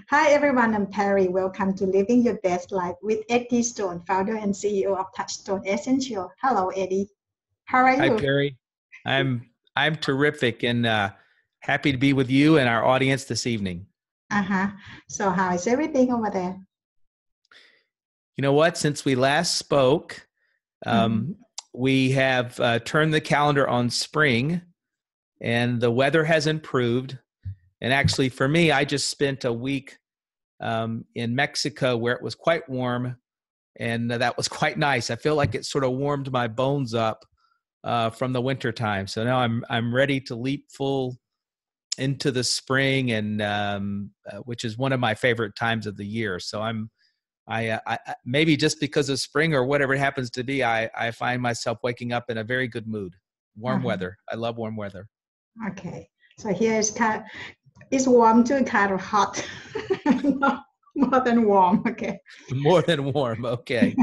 Hi everyone, I'm Perry. Welcome to Living Your Best Life with Eddie Stone, founder and CEO of Touchstone Essential. Hello, Eddie. How are Hi, you? Perry. I'm terrific and happy to be with you and our audience this evening. Uh-huh. So how is everything over there? You know what? Since we last spoke, Mhm. um, we have turned the calendar on spring, and the weather has improved. And actually, for me, I just spent a week in Mexico where it was quite warm, and that was quite nice. I feel like it sort of warmed my bones up from the winter time. So now I'm ready to leap full into the spring, and which is one of my favorite times of the year. So I maybe just because of spring or whatever it happens to be, I find myself waking up in a very good mood. Warm Uh-huh. weather. I love warm weather. Okay. So here is it's warm too, kind of hot. No, more than warm. Okay. More than warm. Okay.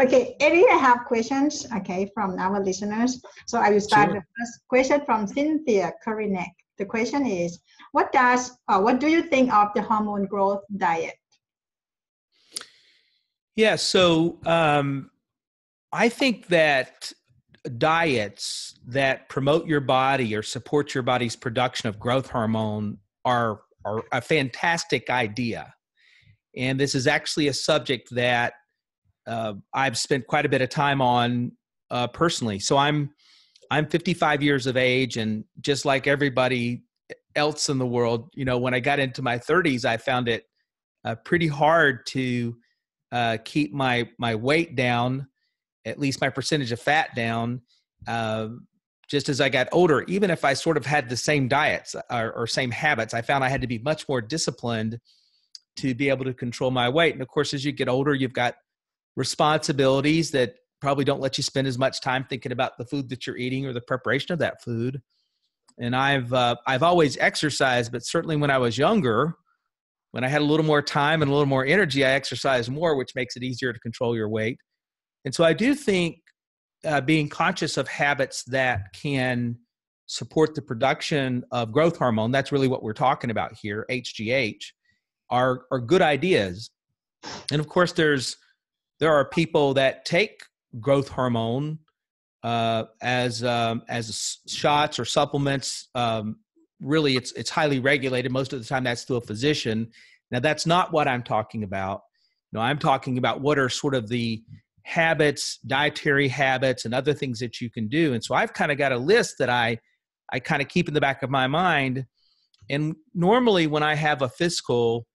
Okay, Eddie, I have questions, okay, from our listeners. So I will start Sure. the first question from Cynthia Korinek. The question is, what do you think of the hormone growth diet? Yeah. So I think that diets that promote your body or support your body's production of growth hormone are a fantastic idea. And this is actually a subject that I've spent quite a bit of time on personally. So I'm 55 years of age, and just like everybody else in the world, when I got into my 30s, I found it pretty hard to keep my weight down, at least my percentage of fat down. Uh, just as I got older, even if I sort of had the same diets or same habits, I found I had to be much more disciplined to be able to control my weight. And of course, as you get older, you've got responsibilities that probably don't let you spend as much time thinking about the food that you're eating or the preparation of that food. And I've always exercised, but certainly when I was younger, when I had a little more time and a little more energy, I exercised more, which makes it easier to control your weight. And so I do think being conscious of habits that can support the production of growth hormone, that's really what we're talking about here, HGH, are good ideas. And of course, there are people that take growth hormone as shots or supplements. Really, it's highly regulated. Most of the time, that's through a physician. Now, that's not what I'm talking about. I'm talking about what are sort of the habits, dietary habits, and other things that you can do. And so I've kind of got a list that I kind of keep in the back of my mind. And normally, when I have a physical,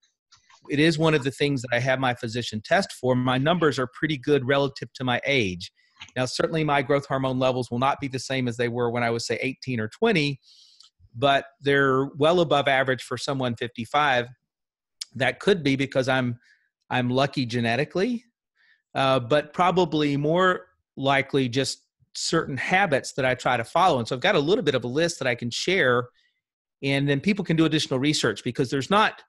it is one of the things that I have my physician test for. My numbers are pretty good relative to my age. Now, certainly my growth hormone levels will not be the same as they were when I was, say, 18 or 20, but they're well above average for someone 55. That could be because I'm lucky genetically, but probably more likely just certain habits that I try to follow. And so I've got a little bit of a list that I can share, and then people can do additional research, because there's not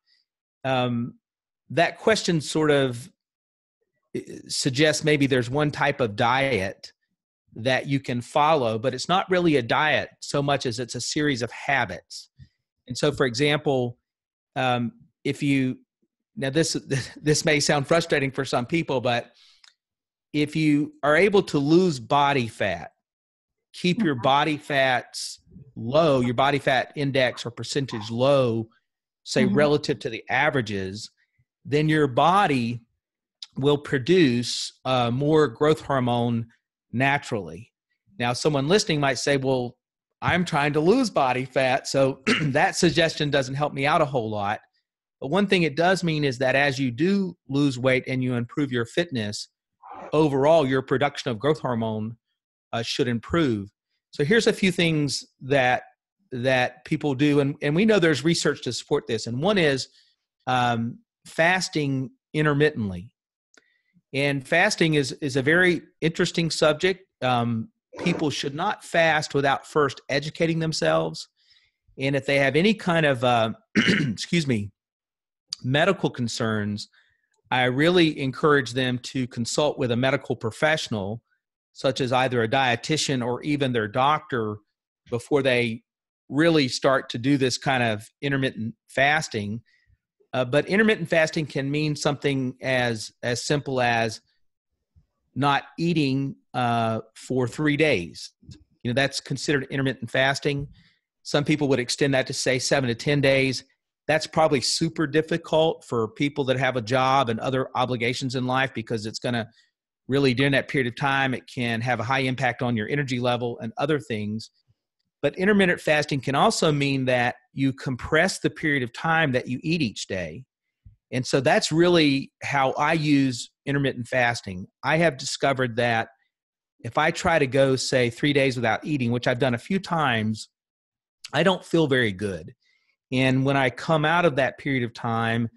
that question sort of suggests maybe there's one type of diet that you can follow, but it's not really a diet so much as it's a series of habits. And so, for example, if you now this may sound frustrating for some people, but if you are able to lose body fat, keep your body fats low, your body fat index or percentage low, say Mhm. relative to the averages, then your body will produce more growth hormone naturally. Now, someone listening might say, well, I'm trying to lose body fat, so that suggestion doesn't help me out a whole lot. But one thing it does mean is that as you do lose weight and you improve your fitness, overall, your production of growth hormone should improve. So here's a few things that people do, and we know there's research to support this. And one is fasting intermittently. And fasting is a very interesting subject. People should not fast without first educating themselves. And if they have any kind of, excuse me, medical concerns, I really encourage them to consult with a medical professional, such as either a dietitian or even their doctor, before they really start to do this kind of intermittent fasting. But intermittent fasting can mean something as simple as not eating for 3 days. That's considered intermittent fasting. Some people would extend that to say 7 to 10 days. That's probably super difficult for people that have a job and other obligations in life, because it's going to really, during that period of time, it can have a high impact on your energy level and other things. But intermittent fasting can also mean that you compress the period of time that you eat each day. And so that's really how I use intermittent fasting. I have discovered that if I try to go, say, 3 days without eating, which I've done a few times, I don't feel very good. And when I come out of that period of time,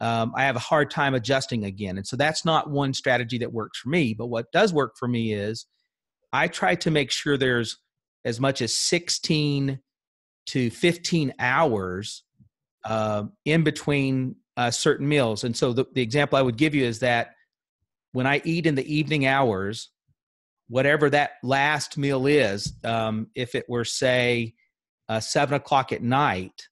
I have a hard time adjusting again. And so that's not one strategy that works for me. But what does work for me is I try to make sure there's as much as 16 to 15 hours in between certain meals. And so the example I would give you is that when I eat in the evening hours, whatever that last meal is, if it were, say, 7 o'clock at night,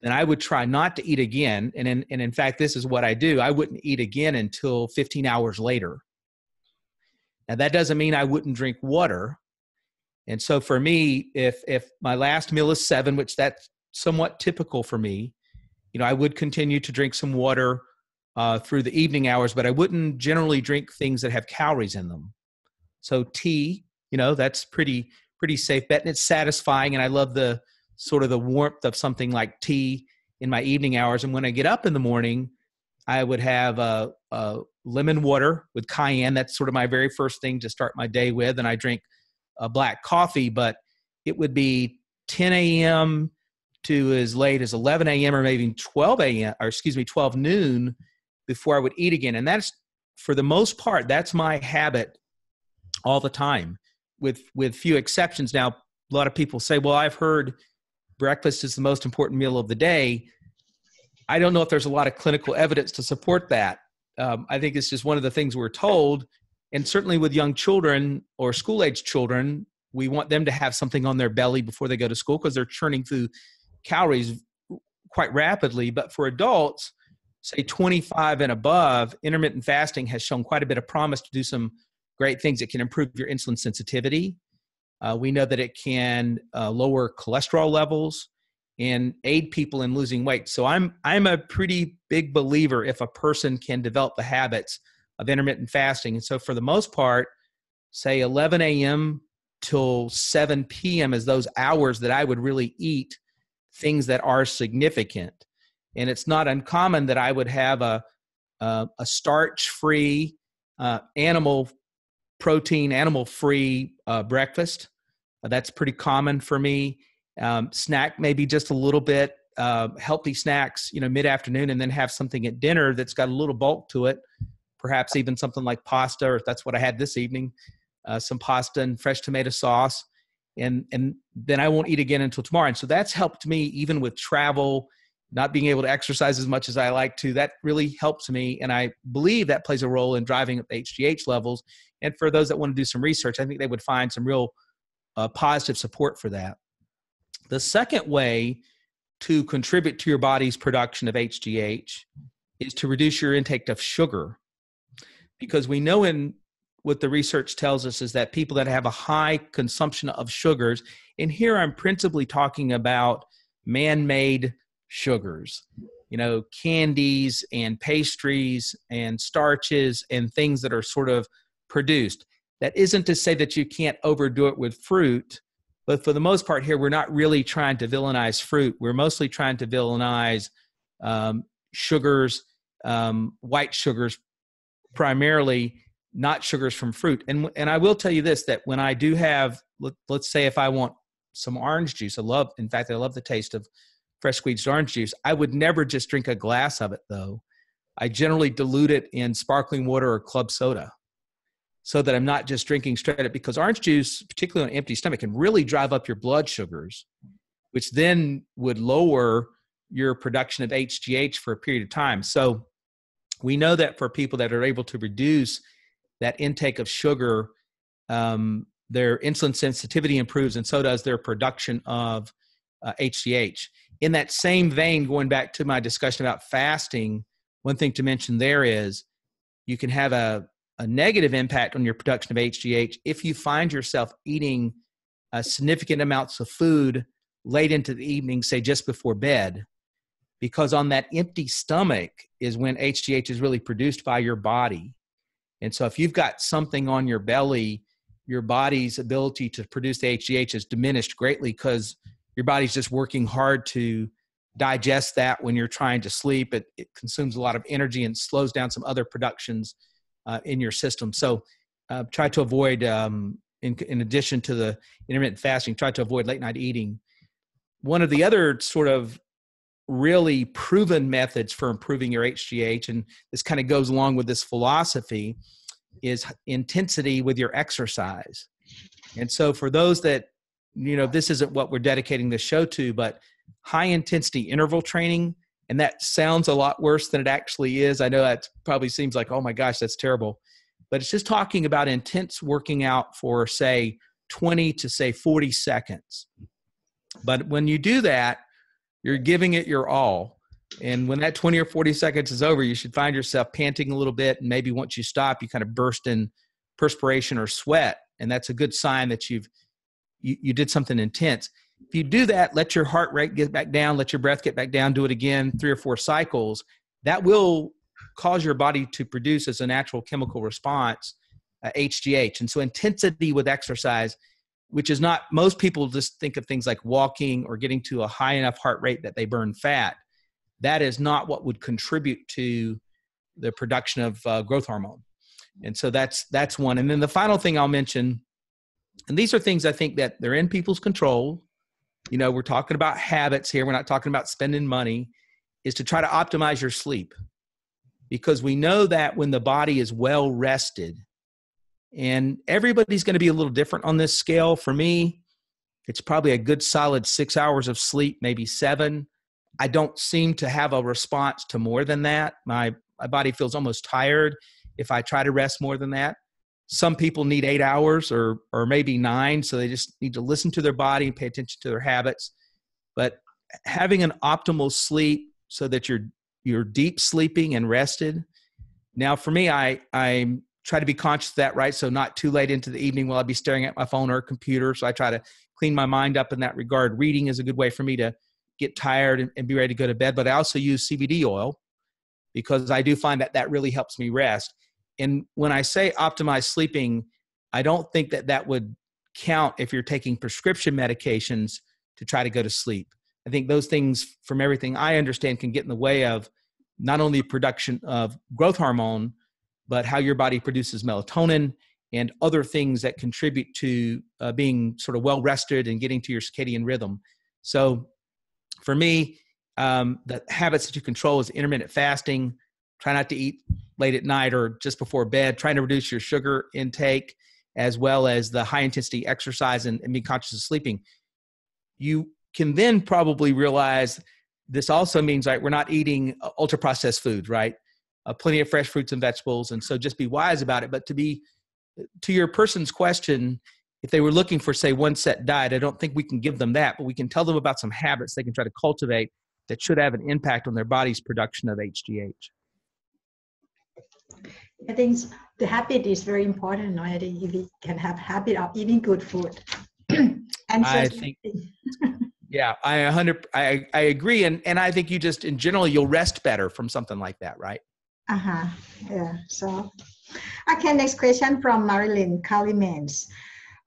then I would try not to eat again. And in fact, this is what I do. I wouldn't eat again until 15 hours later. Now, that doesn't mean I wouldn't drink water. And so for me, if my last meal is 7, which that's somewhat typical for me, I would continue to drink some water through the evening hours, but I wouldn't generally drink things that have calories in them. So tea, that's pretty safe bet, and it's satisfying. And I love the sort of the warmth of something like tea in my evening hours. And when I get up in the morning, I would have a lemon water with cayenne. That's sort of my very first thing to start my day with. And I drink a black coffee, but it would be 10 a.m. to as late as 11 a.m. or maybe 12 noon before I would eat again. And that's, for the most part, that's my habit all the time, with few exceptions. Now, a lot of people say, well, I've heard breakfast is the most important meal of the day. I don't know if there's a lot of clinical evidence to support that. I think it's just one of the things we're told. And certainly with young children or school-age children, we want them to have something on their belly before they go to school, because they're churning through calories quite rapidly. But for adults, say 25 and above, intermittent fasting has shown quite a bit of promise to do some great things. It can improve your insulin sensitivity. We know that it can lower cholesterol levels and aid people in losing weight. So I'm a pretty big believer if a person can develop the habits of intermittent fasting. And so for the most part, say 11 a.m. till 7 p.m. is those hours that I would really eat things that are significant. And it's not uncommon that I would have a starch-free, animal protein, animal-free breakfast. That's pretty common for me. Snack maybe just a little bit, healthy snacks, mid-afternoon, and then have something at dinner that's got a little bulk to it. Perhaps even something like pasta, or if that's what I had this evening, some pasta and fresh tomato sauce. And then I won't eat again until tomorrow. And so that's helped me even with travel, not being able to exercise as much as I like to. That really helps me. And I believe that plays a role in driving up HGH levels. And for those that want to do some research, I think they would find some real positive support for that. The second way to contribute to your body's production of HGH is to reduce your intake of sugar. Because we know what the research tells us is that people that have a high consumption of sugars, and here I'm principally talking about man-made sugars, candies and pastries and starches and things that are sort of produced. That isn't to say that you can't overdo it with fruit, but for the most part here, we're not really trying to villainize fruit. We're mostly trying to villainize sugars, white sugars, primarily, not sugars from fruit. And I will tell you this, that when I do have, let's say if I want some orange juice, I love the taste of fresh squeezed orange juice. I would never just drink a glass of it though. I generally dilute it in sparkling water or club soda so that I'm not just drinking straight up, because orange juice, particularly on an empty stomach, can really drive up your blood sugars, which then would lower your production of HGH for a period of time. So we know that for people that are able to reduce that intake of sugar, their insulin sensitivity improves, and so does their production of HGH. in that same vein, going back to my discussion about fasting, one thing to mention there is you can have a negative impact on your production of HGH if you find yourself eating significant amounts of food late into the evening, say just before bed, because on that empty stomach is when HGH is really produced by your body. And so if you've got something on your belly, your body's ability to produce the HGH is diminished greatly because your body's just working hard to digest that when you're trying to sleep. It consumes a lot of energy and slows down some other productions in your system. So try to avoid, in addition to the intermittent fasting, try to avoid late night eating. One of the other sort of really proven methods for improving your HGH, and this kind of goes along with this philosophy, is intensity with your exercise. And so for those that, this isn't what we're dedicating this show to, but high intensity interval training, and that sounds a lot worse than it actually is. I know that probably seems like, oh my gosh, that's terrible. But it's just talking about intense working out for, say, 20 to, say, 40 seconds. But when you do that, you're giving it your all. And when that 20 or 40 seconds is over, you should find yourself panting a little bit. And maybe once you stop, you kind of burst in perspiration or sweat. And that's a good sign that you did something intense. If you do that, let your heart rate get back down, let your breath get back down, do it again 3 or 4 cycles. That will cause your body to produce, as a natural chemical response, HGH. And so intensity with exercise, which is not, most people just think of things like walking or getting to a high enough heart rate that they burn fat. That is not what would contribute to the production of growth hormone. And so that's one. And then the final thing I'll mention, and these are things I think that they're in people's control. We're talking about habits here. We're not talking about spending money, is to try to optimize your sleep. Because we know that when the body is well rested, and everybody's going to be a little different on this scale. For me, it's probably a good solid 6 hours of sleep, maybe 7. I don't seem to have a response to more than that. My body feels almost tired if I try to rest more than that. Some people need 8 hours or maybe 9, so they just need to listen to their body and pay attention to their habits. But having an optimal sleep so that you're deep sleeping and rested. Now, for me, I try to be conscious of that, right? So not too late into the evening will I be staring at my phone or computer. So I try to clean my mind up in that regard. Reading is a good way for me to get tired and be ready to go to bed. But I also use CBD oil because I do find that really helps me rest. And when I say optimize sleeping, I don't think that would count if you're taking prescription medications to try to go to sleep. I think those things, from everything I understand, can get in the way of not only production of growth hormone, but how your body produces melatonin and other things that contribute to being sort of well rested and getting to your circadian rhythm. So for me, the habits that you control is intermittent fasting. Try not to eat late at night or just before bed. Trying to reduce your sugar intake, as well as the high intensity exercise and be conscious of sleeping. You can then probably realize this also means, right, we're not eating ultra processed foods, right? Plenty of fresh fruits and vegetables. And so just be wise about it. But to your person's question, if they were looking for, say, one set diet, I don't think we can give them that, but we can tell them about some habits they can try to cultivate that should have an impact on their body's production of HGH. I think the habit is very important. I think if we can have habit of eating good food. I think, yeah, I agree. And I think you just, in general, you'll rest better from something like that, right? Yeah. So, okay, next question from Marilyn Calimans.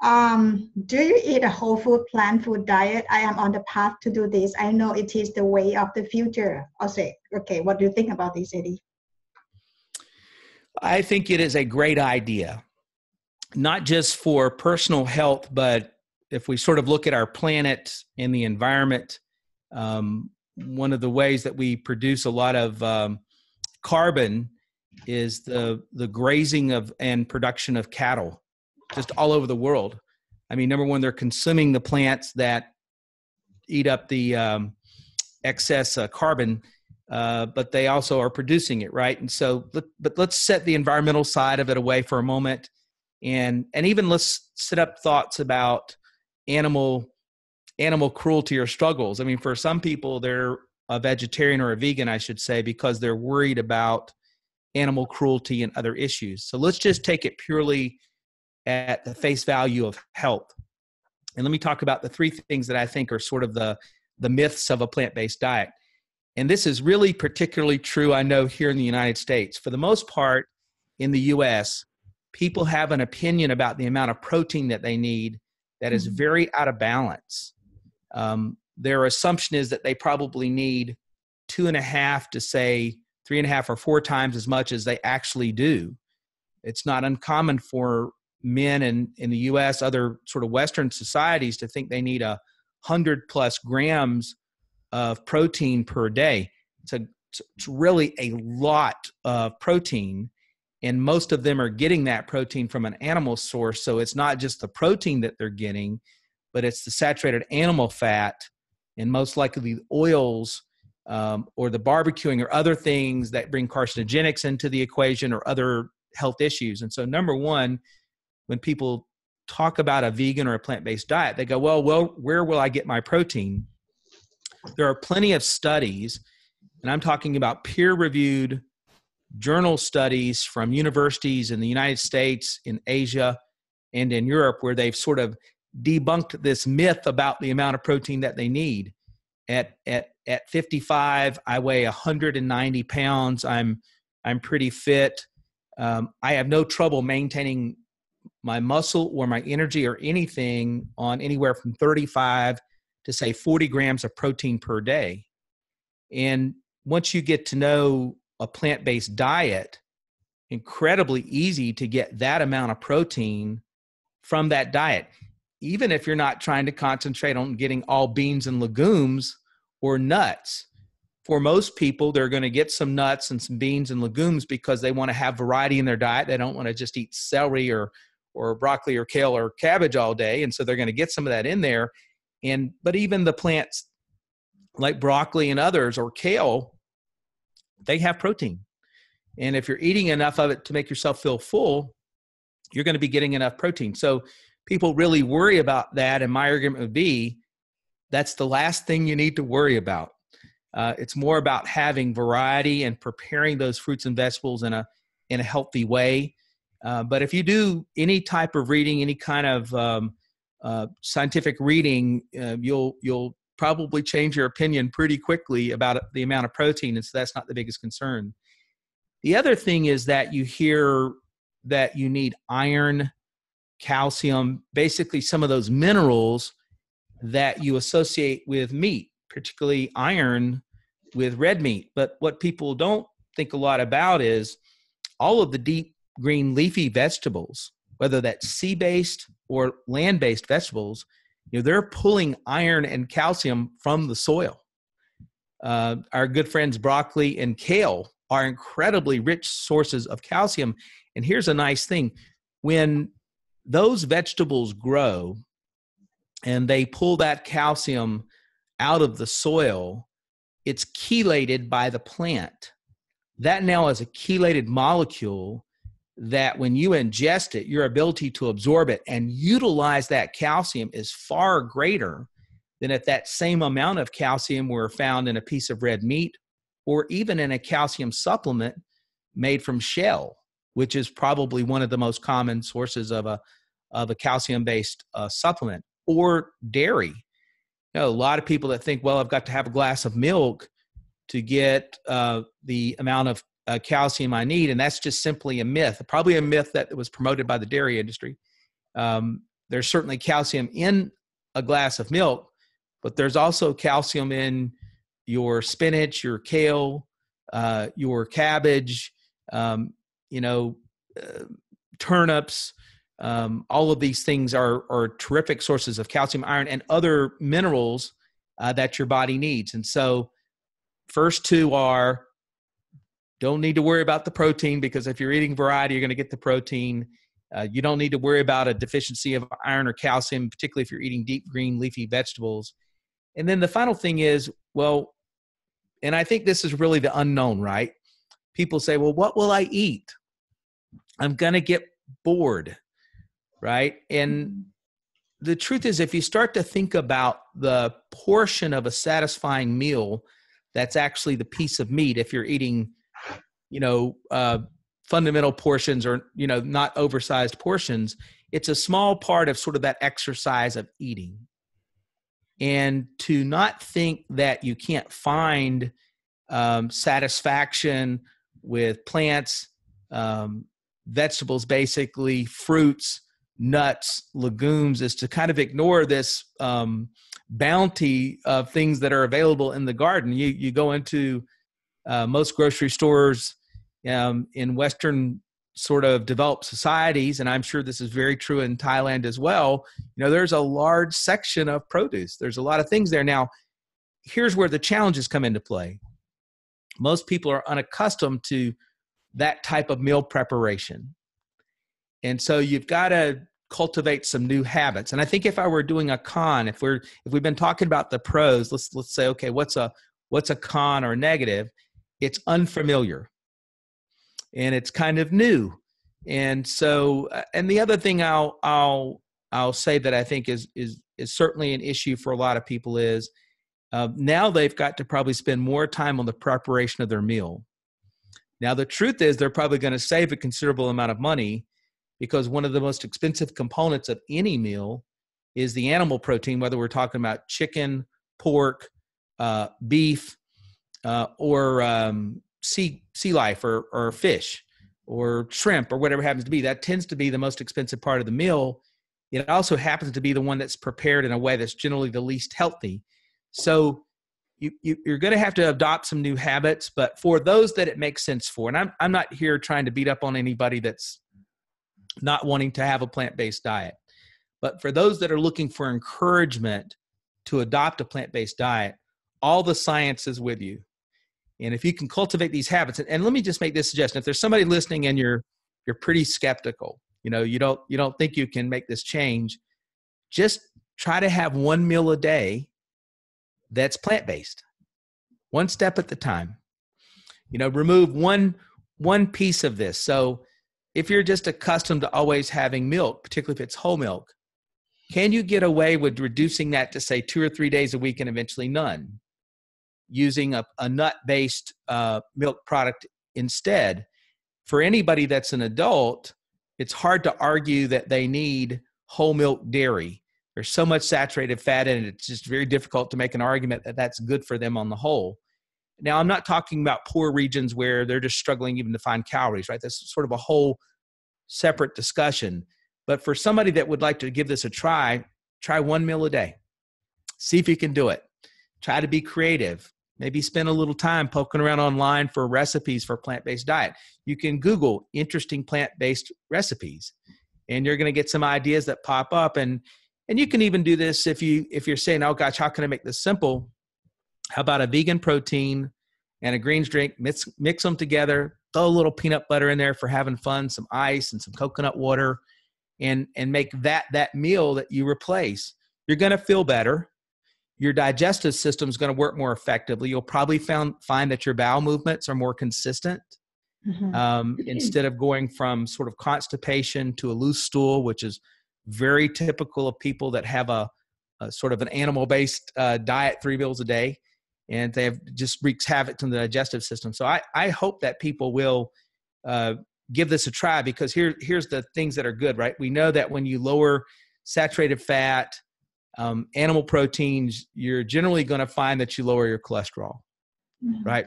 Do you eat a whole food, plant food diet? I am on the path to do this. I know it is the way of the future. I'll say, okay, what do you think about this, Eddie? I think it is a great idea, not just for personal health, but if we sort of look at our planet and the environment, one of the ways that we produce a lot of carbon is the grazing of and production of cattle just all over the world. I mean, number one, they're consuming the plants that eat up the excess carbon, but they also are producing it, right? And so, but let's set the environmental side of it away for a moment, and even let's set up thoughts about animal animal cruelty or struggles. I mean, for some people, they're a vegetarian or a vegan, I should say, because they're worried about animal cruelty and other issues. So let's just take it purely at the face value of health. And let me talk about the three things that I think are sort of the myths of a plant-based diet. And this is really particularly true, I know, here in the United States. For the most part, in the US, people have an opinion about the amount of protein that they need that is very out of balance. Their assumption is that they probably need 2.5 to say 3.5 or 4 times as much as they actually do. It's not uncommon for men in the US, other sort of Western societies, to think they need 100+ grams of protein per day. It's really a lot of protein, and most of them are getting that protein from an animal source. So it's not just the protein that they're getting, but it's the saturated animal fat and most likely the oils or the barbecuing or other things that bring carcinogenics into the equation or other health issues. And so number one, when people talk about a vegan or a plant-based diet, they go, well, where will I get my protein? There are plenty of studies, and I'm talking about peer-reviewed journal studies from universities in the United States, in Asia, and in Europe, where they've sort of debunked this myth about the amount of protein that they need. At 55, I weigh 190 pounds. I'm pretty fit. I have no trouble maintaining my muscle or my energy or anything on anywhere from 35 to say 40 grams of protein per day. And once you get to know a plant-based diet, incredibly easy to get that amount of protein from that diet, even if you're not trying to concentrate on getting all beans and legumes or nuts. For most people, they're going to get some nuts and some beans and legumes because they want to have variety in their diet. They don't want to just eat celery or broccoli or kale or cabbage all day. And so they're going to get some of that in there. But even the plants like broccoli and others or kale, they have protein. And if you're eating enough of it to make yourself feel full, you're going to be getting enough protein. So people really worry about that. And my argument would be, that's the last thing you need to worry about. It's more about having variety and preparing those fruits and vegetables in a healthy way. But if you do any type of reading, any kind of scientific reading, you'll probably change your opinion pretty quickly about the amount of protein. And so that's not the biggest concern. The other thing is that you hear that you need iron, calcium, basically some of those minerals that you associate with meat, particularly iron with red meat. But what people don't think a lot about is all of the deep green leafy vegetables, whether that's sea-based or land-based vegetables, they're pulling iron and calcium from the soil. Our good friends broccoli and kale are incredibly rich sources of calcium. And here's a nice thing. When those vegetables grow and they pull that calcium out of the soil, it's chelated by the plant. That now is a chelated molecule that when you ingest it, your ability to absorb it and utilize that calcium is far greater than if that same amount of calcium were found in a piece of red meat or even in a calcium supplement made from shell, which is probably one of the most common sources of a calcium-based supplement, or dairy. A lot of people that think, well, I've got to have a glass of milk to get the amount of calcium I need, and that's just simply a myth, probably a myth that was promoted by the dairy industry. There's certainly calcium in a glass of milk, but there's also calcium in your spinach, your kale, your cabbage, turnips. All of these things are terrific sources of calcium, iron, and other minerals that your body needs. And so first two are, don't need to worry about the protein, because if you're eating variety, you're going to get the protein. You don't need to worry about a deficiency of iron or calcium, particularly if you're eating deep green leafy vegetables. And then the final thing is, well, and I think this is really the unknown, right? People say, well, what will I eat? I'm going to get bored, right? And the truth is, if you start to think about the portion of a satisfying meal that's actually the piece of meat, if you're eating, fundamental portions or, not oversized portions, it's a small part of sort of that exercise of eating. And to not think that you can't find satisfaction with plants, vegetables, basically fruits, nuts, legumes, is to kind of ignore this bounty of things that are available in the garden. You go into most grocery stores in Western sort of developed societies, and I'm sure this is very true in Thailand as well, there's a large section of produce. There's a lot of things there. Now, here's where the challenges come into play. Most people are unaccustomed to that type of meal preparation. And so you've got to cultivate some new habits. And I think if I were doing a con, if we've been talking about the pros, let's say, okay, what's a con or negative? It's unfamiliar. And it's kind of new. And so, and the other thing I'll say that I think is certainly an issue for a lot of people is now they've got to probably spend more time on the preparation of their meal. Now, the truth is they're probably going to save a considerable amount of money, because one of the most expensive components of any meal is the animal protein, whether we're talking about chicken, pork, beef, or sea life or fish or shrimp or whatever it happens to be. That tends to be the most expensive part of the meal. It also happens to be the one that's prepared in a way that's generally the least healthy. So you're going to have to adopt some new habits, but for those that it makes sense for, and I'm not here trying to beat up on anybody that's not wanting to have a plant-based diet, but for those that are looking for encouragement to adopt a plant-based diet, all the science is with you. And if you can cultivate these habits, and let me just make this suggestion: if there's somebody listening and you're pretty skeptical, you don't think you can make this change, just try to have one meal a day that's plant-based, one step at the time. Remove one piece of this. So if you're just accustomed to always having milk, particularly if it's whole milk, can you get away with reducing that to, say, 2 or 3 days a week and eventually none, using a nut-based milk product instead? For anybody that's an adult, it's hard to argue that they need whole milk dairy. There's so much saturated fat in it, it's just very difficult to make an argument that that's good for them on the whole. Now, I'm not talking about poor regions where they're just struggling even to find calories, right? That's sort of a whole separate discussion. But for somebody that would like to give this a try one meal a day. See if you can do it. Try to be creative. Maybe spend a little time poking around online for recipes for plant-based diet. You can Google interesting plant-based recipes, and you're going to get some ideas that pop up. And you can even do this if you're saying, oh gosh, how can I make this simple? How about a vegan protein and a greens drink? Mix them together. Throw a little peanut butter in there for having fun, some ice and some coconut water, and make that meal that you replace. You're going to feel better. Your digestive system is going to work more effectively. You'll probably find that your bowel movements are more consistent. Mm-hmm. Instead of going from sort of constipation to a loose stool, which is very typical of people that have a sort of an animal-based diet 3 meals a day, and they have just wreaks havoc to the digestive system. So I hope that people will give this a try, because here's the things that are good, right? We know that when you lower saturated fat, animal proteins, you're generally going to find that you lower your cholesterol, right?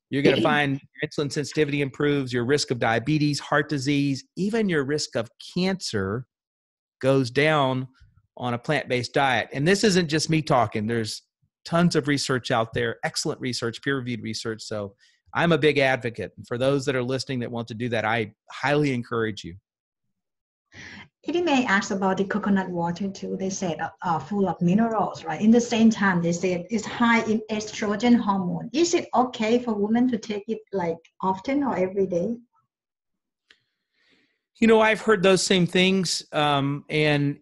You're going to find your insulin sensitivity improves, your risk of diabetes, heart disease, even your risk of cancer goes down on a plant-based diet. And this isn't just me talking. There's tons of research out there, excellent research, peer-reviewed research. So I'm a big advocate. And for those that are listening that want to do that, I highly encourage you. It may ask about the coconut water too. They said full of minerals, right? In the same time, they said it's high in estrogen hormone. Is it okay for women to take it like often or every day? I've heard those same things. And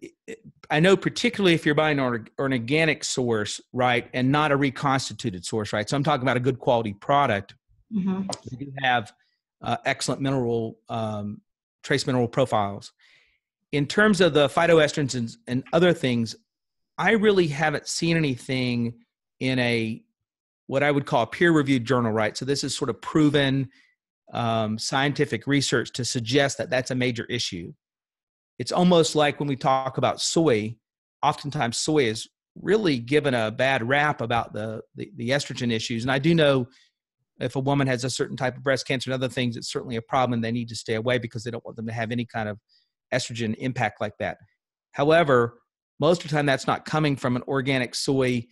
I know particularly if you're buying an organic source, right, and not a reconstituted source, right? So I'm talking about a good quality product. Mm-hmm. We do have excellent trace mineral profiles. in terms of the phytoestrogens and other things, I really haven't seen anything in what I would call a peer-reviewed journal, right? So this is sort of proven scientific research to suggest that that's a major issue. It's almost like when we talk about soy, oftentimes soy is really given a bad rap about the estrogen issues. And I do know if a woman has a certain type of breast cancer and other things, it's certainly a problem and they need to stay away because they don't want them to have any kind of estrogen impact like that. However, most of the time that's not coming from an organic soy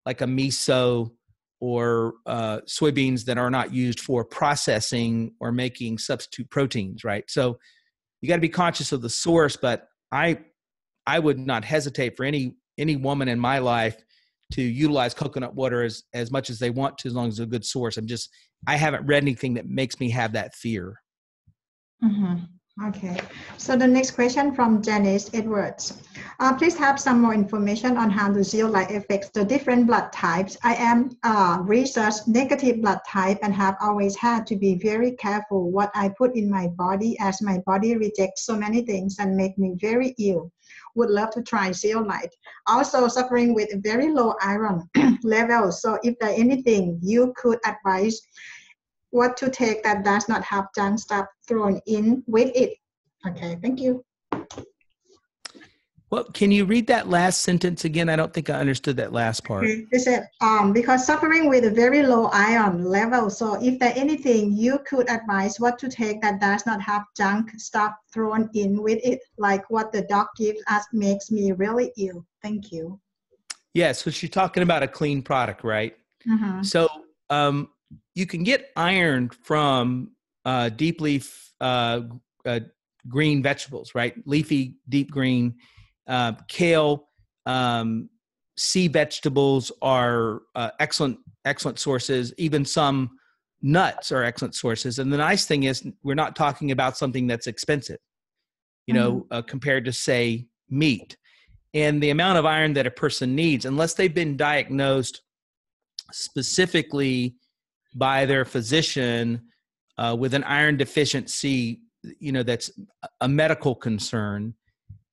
like a miso or soybeans that are not used for processing or making substitute proteins, right? So you got to be conscious of the source, but I would not hesitate for any woman in my life to utilize coconut water as much as they want to, as long as it's a good source. I haven't read anything that makes me have that fear. Mm-hmm. Okay. So the next question from Janice Edwards. Please have some more information on how the zeolite affects the different blood types. I am research negative blood type and have always had to be very careful what I put in my body, as my body rejects so many things and make me very ill. Would love to try zeolite. Also suffering with very low iron levels. So if there anything you could advise what to take that does not have junk stuff thrown in with it. Okay, thank you. Well, can you read that last sentence again? I don't think I understood that last part. Okay. They said, because suffering with a very low iron level, so if there anything you could advise what to take that does not have junk stuff thrown in with it, like what the doc gives us makes me really ill. Thank you. Yeah, so she's talking about a clean product, right? Mm-hmm. So you can get iron from deep leaf green vegetables, right? Leafy, deep green, kale, sea vegetables are excellent sources. Even some nuts are excellent sources. And the nice thing is we're not talking about something that's expensive, compared to, say, meat. And the amount of iron that a person needs, unless they've been diagnosed specifically by their physician with an iron deficiency, that's a medical concern,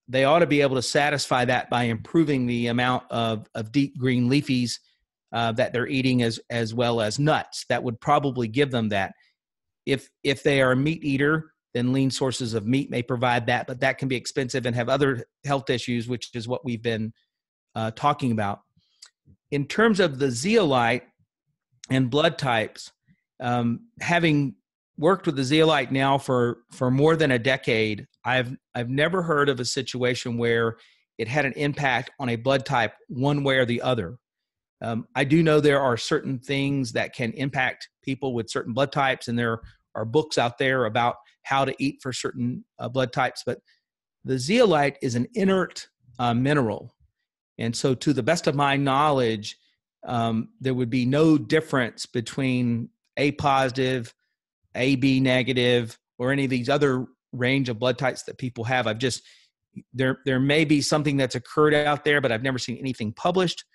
they ought to be able to satisfy that by improving the amount of deep green leafies that they're eating, as well as nuts. That would probably give them that. If they are a meat eater, then lean sources of meat may provide that, but that can be expensive and have other health issues, which is what we've been talking about. In terms of the zeolite and blood types, having worked with the zeolite now for more than a decade, I've never heard of a situation where it had an impact on a blood type one way or the other. I do know there are certain things that can impact people with certain blood types, and there are books out there about how to eat for certain blood types, but the zeolite is an inert mineral. And so to the best of my knowledge, there would be no difference between A positive, AB negative, or any of these other range of blood types that people have. There may be something that's occurred out there, but I've never seen anything published,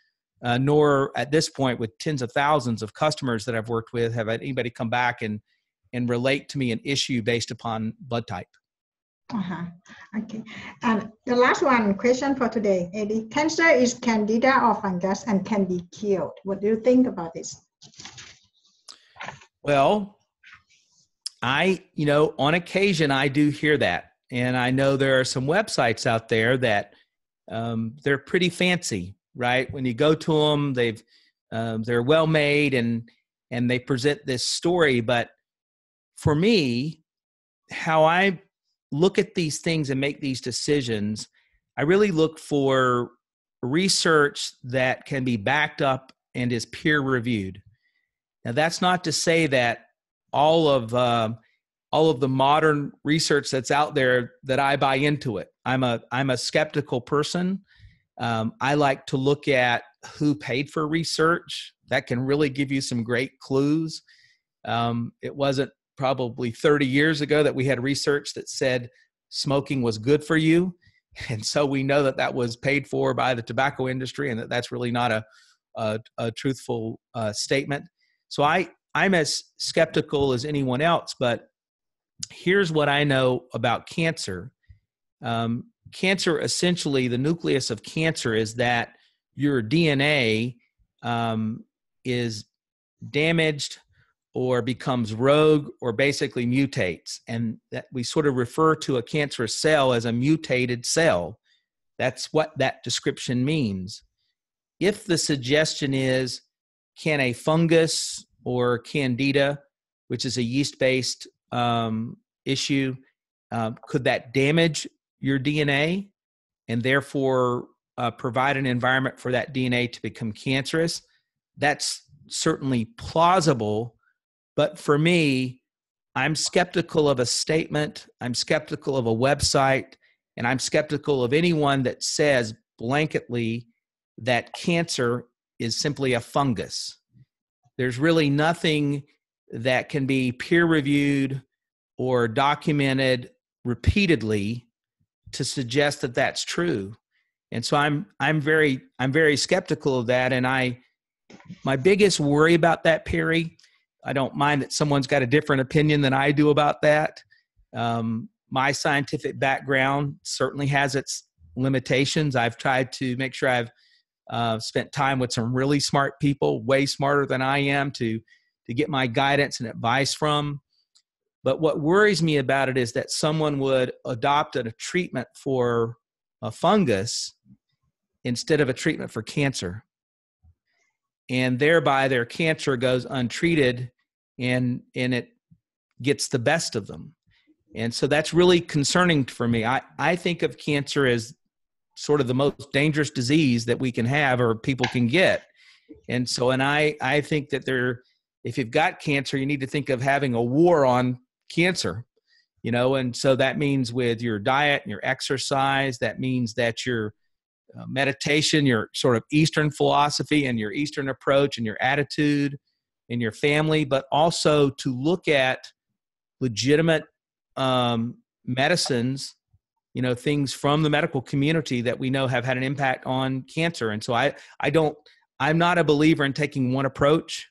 nor at this point with tens of thousands of customers that I've worked with, have anybody come back and relate to me an issue based upon blood type. Okay. And the last question for today, Eddie. Cancer is candida or fungus and can be cured. What do you think about this? Well, on occasion I do hear that. And I know there are some websites out there that they're pretty fancy, right? When you go to them, they're well made and they present this story. But for me, how I look at these things and make these decisions, I really look for research that can be backed up and is peer reviewed. Now, that's not to say that all of the modern research that's out there that I buy into it. I'm a skeptical person. I like to look at who paid for research. That can really give you some great clues. It wasn't probably 30 years ago that we had research that said smoking was good for you. And so we know that was paid for by the tobacco industry and that's really not a truthful statement. So I'm as skeptical as anyone else, but here's what I know about cancer. cancer, essentially, the nucleus of cancer is that your DNA is damaged or becomes rogue or basically mutates. And that we sort of refer to a cancerous cell as a mutated cell. That's what that description means. If the suggestion is, can a fungus or candida, which is a yeast-based issue, could that damage your DNA and therefore provide an environment for that DNA to become cancerous? That's certainly plausible. But for me, I'm skeptical of a statement, I'm skeptical of a website, and I'm skeptical of anyone that says blanketly that cancer is simply a fungus. There's really nothing that can be peer-reviewed or documented repeatedly to suggest that that's true. And so I'm very skeptical of that. And my biggest worry about that, Perry, I don't mind that someone's got a different opinion than I do about that. My scientific background certainly has its limitations. I've tried to make sure I've spent time with some really smart people, way smarter than I am, to get my guidance and advice from. But what worries me about it is that someone would adopt a treatment for a fungus instead of a treatment for cancer. And thereby their cancer goes untreated and it gets the best of them. And so that's really concerning for me. I think of cancer as sort of the most dangerous disease that we can have or people can get. And so, I think that if you've got cancer, you need to think of having a war on cancer, and so that means with your diet and your exercise, that means that your meditation, your sort of Eastern philosophy and your Eastern approach and your attitude and your family, but also to look at legitimate medicines, things from the medical community that we know have had an impact on cancer. And so I'm not a believer in taking one approach.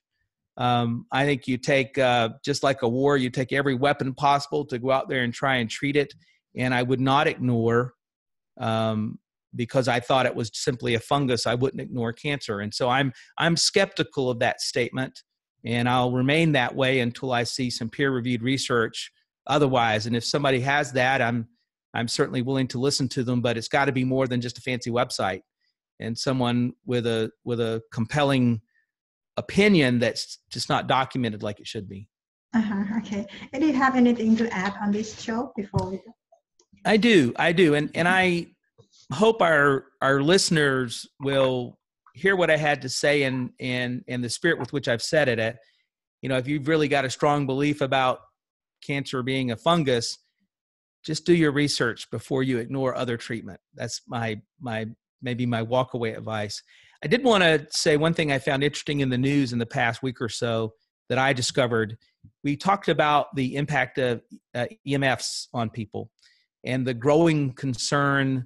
I think you take, just like a war, you take every weapon possible to go out there and try and treat it. And I would not ignore, because I thought it was simply a fungus, I wouldn't ignore cancer. And so I'm skeptical of that statement, and I'll remain that way until I see some peer-reviewed research otherwise. And if somebody has that, I'm certainly willing to listen to them, but it's got to be more than just a fancy website and someone with a compelling opinion that's just not documented like it should be. Okay. And do you have anything to add on this show before we go? I do. And I hope our listeners will hear what I had to say and the spirit with which I've said it. If you've really got a strong belief about cancer being a fungus, just do your research before you ignore other treatment. That's maybe my walkaway advice. I did want to say one thing I found interesting in the news in the past week or so that I discovered. We talked about the impact of EMFs on people and the growing concern,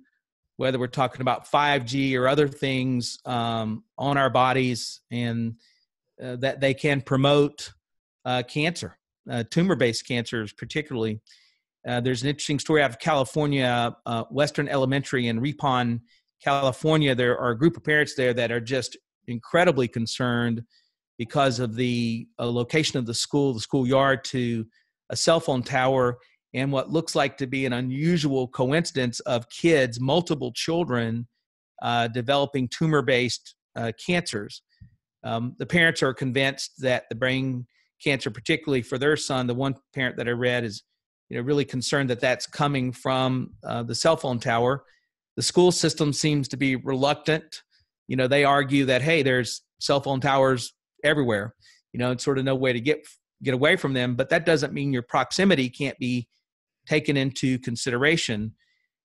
whether we're talking about 5G or other things on our bodies, and that they can promote cancer, tumor-based cancers particularly. There's an interesting story out of California, Western Elementary in Ripon, California. There are a group of parents there that are just incredibly concerned because of the location of the schoolyard to a cell phone tower, and what looks like to be an unusual coincidence of kids, multiple children, developing tumor-based cancers. The parents are convinced that the brain cancer, particularly for their son, the one parent that I read is really concerned that that's coming from the cell phone tower. The school system seems to be reluctant. They argue that, hey, there's cell phone towers everywhere, and sort of no way to get away from them. But that doesn't mean your proximity can't be taken into consideration,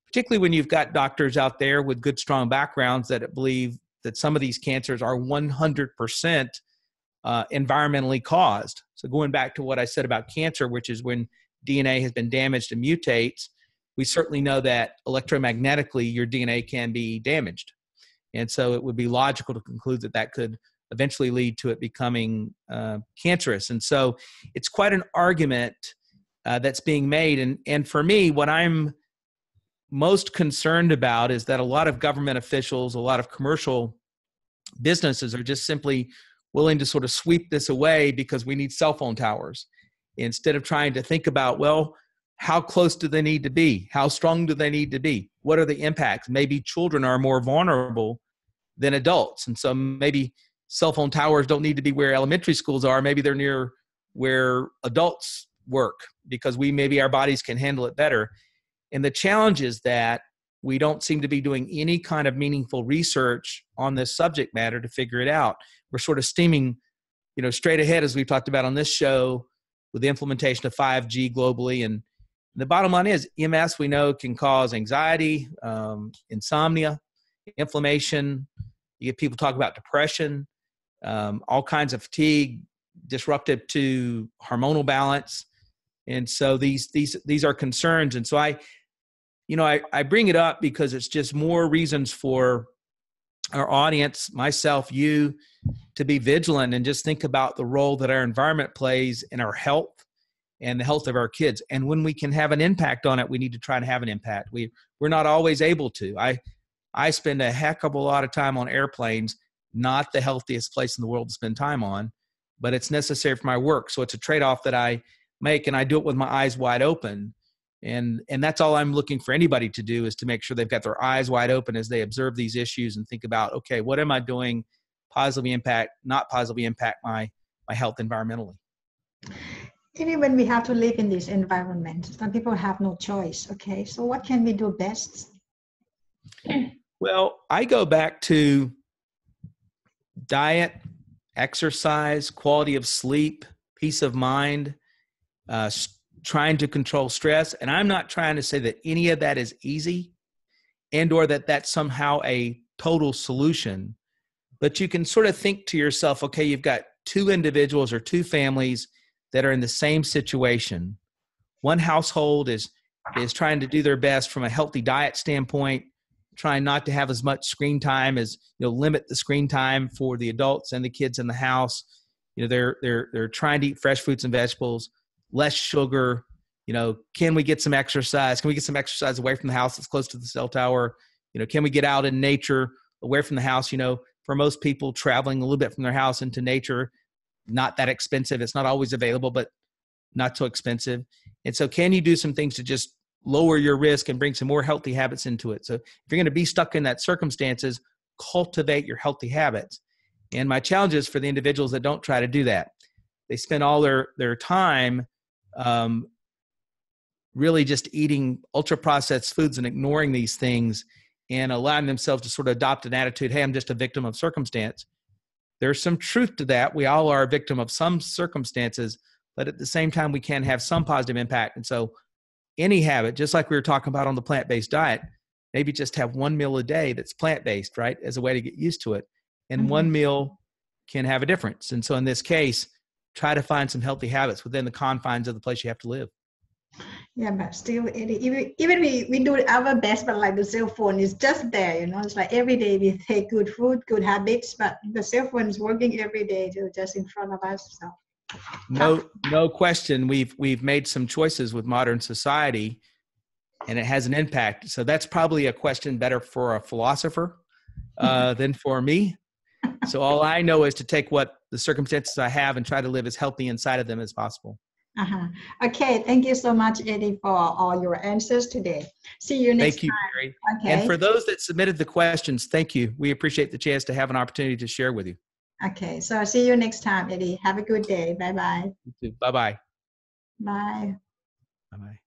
particularly when you've got doctors out there with good, strong backgrounds that believe that some of these cancers are 100% environmentally caused. So going back to what I said about cancer, which is when DNA has been damaged and mutates, we certainly know that electromagnetically your DNA can be damaged. And so it would be logical to conclude that that could eventually lead to it becoming cancerous. And so it's quite an argument that's being made. And for me, what I'm most concerned about is that a lot of government officials, a lot of commercial businesses are just simply willing to sort of sweep this away because we need cell phone towers, instead of trying to think about, well, how close do they need to be? How strong do they need to be? What are the impacts? Maybe children are more vulnerable than adults. And so maybe cell phone towers don't need to be where elementary schools are. Maybe they're near where adults work, because maybe our bodies can handle it better. And the challenge is that we don't seem to be doing any kind of meaningful research on this subject matter to figure it out. We're sort of steaming, straight ahead, as we've talked about on this show, with the implementation of 5G globally. And the bottom line is MS, we know, can cause anxiety, insomnia, inflammation. You get people talk about depression, all kinds of fatigue, disruptive to hormonal balance. And so these are concerns. And so I bring it up because it's just more reasons for our audience, myself, you, to be vigilant and just think about the role that our environment plays in our health and the health of our kids. And when we can have an impact on it, we need to try to have an impact. We're not always able to. I spend a heck of a lot of time on airplanes, not the healthiest place in the world to spend time on, but it's necessary for my work. So it's a trade-off that I make, and I do it with my eyes wide open. And that's all I'm looking for anybody to do, is to make sure they've got their eyes wide open as they observe these issues and think about, okay, what am I doing positively impact, not positively impact my health environmentally? Even when we have to live in this environment, some people have no choice. Okay, so what can we do best? Well, I go back to diet, exercise, quality of sleep, peace of mind, trying to control stress. And I'm not trying to say that any of that is easy and or that that's somehow a total solution. But you can sort of think to yourself, okay, you've got two individuals or two families that are in the same situation. One household is trying to do their best from a healthy diet standpoint, trying not to have as much screen time as, limit the screen time for the adults and the kids in the house. They're trying to eat fresh fruits and vegetables, less sugar. Can we get some exercise? Can we get some exercise away from the house that's close to the cell tower? Can we get out in nature away from the house? For most people, traveling a little bit from their house into nature, not that expensive. It's not always available, but not so expensive. And so can you do some things to just lower your risk and bring some more healthy habits into it? So if you're going to be stuck in that circumstances, cultivate your healthy habits. And my challenge is for the individuals that don't try to do that. They spend all their time really just eating ultra-processed foods and ignoring these things and allowing themselves to sort of adopt an attitude, hey, I'm just a victim of circumstance. There's some truth to that. We all are a victim of some circumstances, but at the same time, we can have some positive impact. And so any habit, just like we were talking about on the plant-based diet, maybe just have one meal a day that's plant-based, right, as a way to get used to it. And one meal can have a difference. And so in this case, try to find some healthy habits within the confines of the place you have to live. Yeah, but still, even we do our best, but like the cell phone is just there, it's like every day we take good food, good habits, but the cell phone is working every day just in front of us. So no question. We've made some choices with modern society, and it has an impact. So that's probably a question better for a philosopher than for me. So all I know is to take what the circumstances I have and try to live as healthy inside of them as possible. Okay, thank you so much, Eddie, for all your answers today. See you next time. Thank you, Mary. Okay. And for those that submitted the questions, thank you. We appreciate the chance to have an opportunity to share with you. Okay, so I'll see you next time, Eddie. Have a good day. Bye-bye. You too. Bye-bye. Bye. Bye-bye.